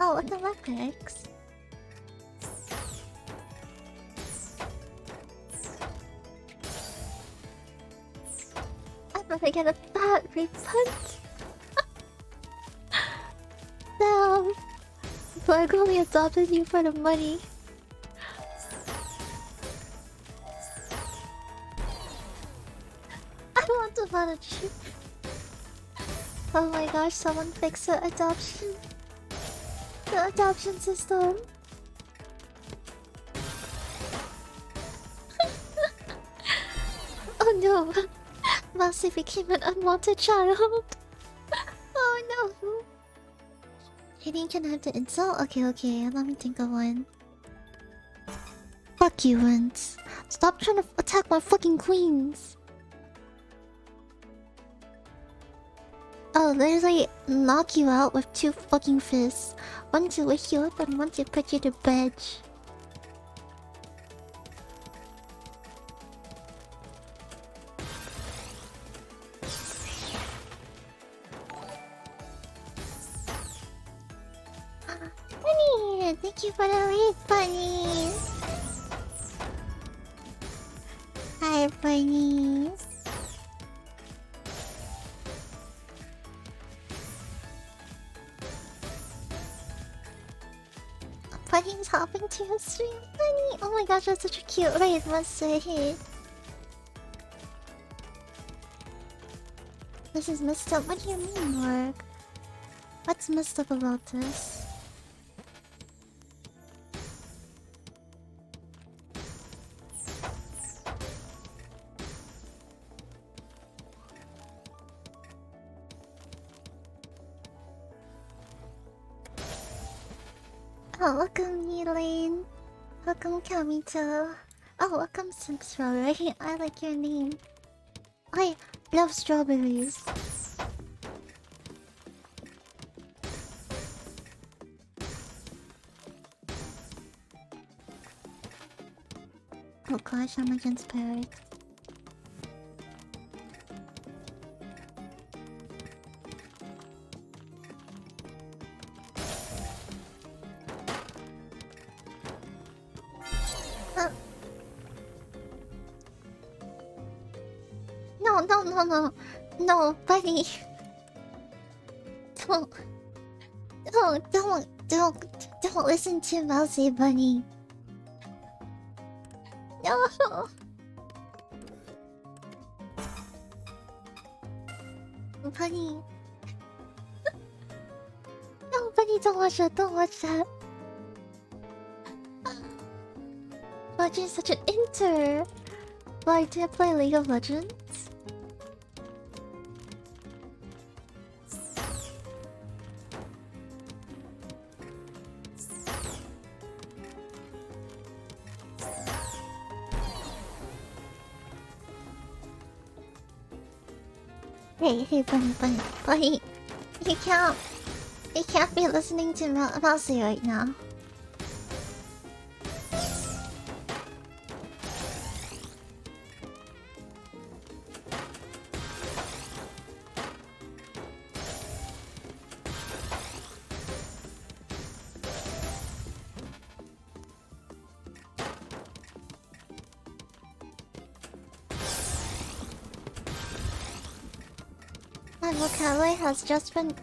Oh, what the metrics? I'm gonna get a fat refund. No, but I only adopted you for the money. I want to manage you. Oh my gosh, someone fix the adoption. The adoption system. Oh no. Mousy became an unwanted child. Oh no. Hitting can have the insult? Okay, let me think of one. Fuck you, Vince. Stop trying to attack my fucking queens. Oh, literally knock you out with 2 fucking fists. One to wake you up and one to put you to bed. Bunny! Thank you for the raid, Bunny! Hi, Bunny! Bunny's hopping to your stream, Bunny! Oh my gosh, that's such a cute raid, must say. This is messed up. What do you mean, work? What's messed up about this? Oh, welcome, Elaine. Welcome, Kamito. Oh, welcome, Simpsrow. I like your name. I love strawberries. Oh gosh, I'm against parrots. No, Bunny. Don't listen to Mousy, Bunny. No. Bunny. No, Bunny, don't watch that. But you're such an inter. Why do you play League of Legends? Hey, Bunny. You can't be listening to Mousy right now. My vocabulary has just been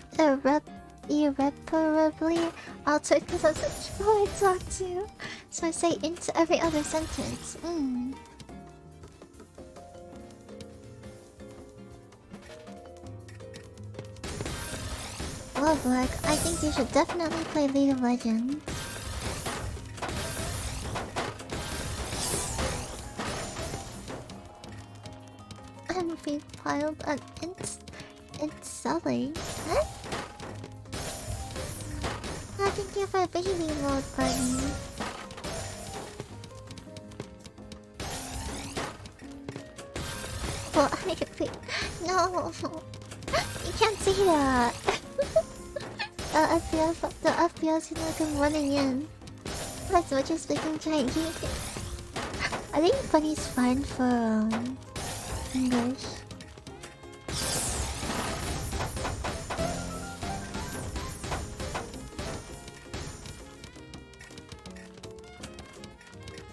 irreparably altered because of such people I talk to. So I say into every other sentence. Well, Black, I think you should definitely play League of Legends. And be piled on it's selling. Huh? I think you have a baby mode, Bunny. Well, no, you can't say that. The FPS is like I'm running in. That's what you're speaking Chinese. I think Bunny's fine for English.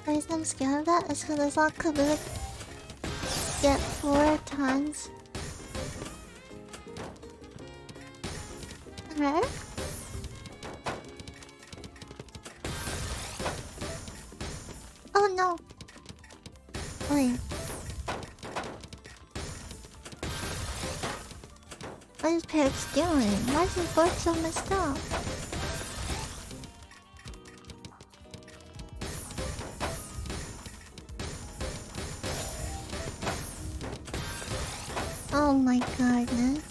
The reason I'm scared of that is because I saw Kabuk get 4 tons. Her? Oh no! Wait. What is Perks doing? Why is his board so messed up? Oh my goodness.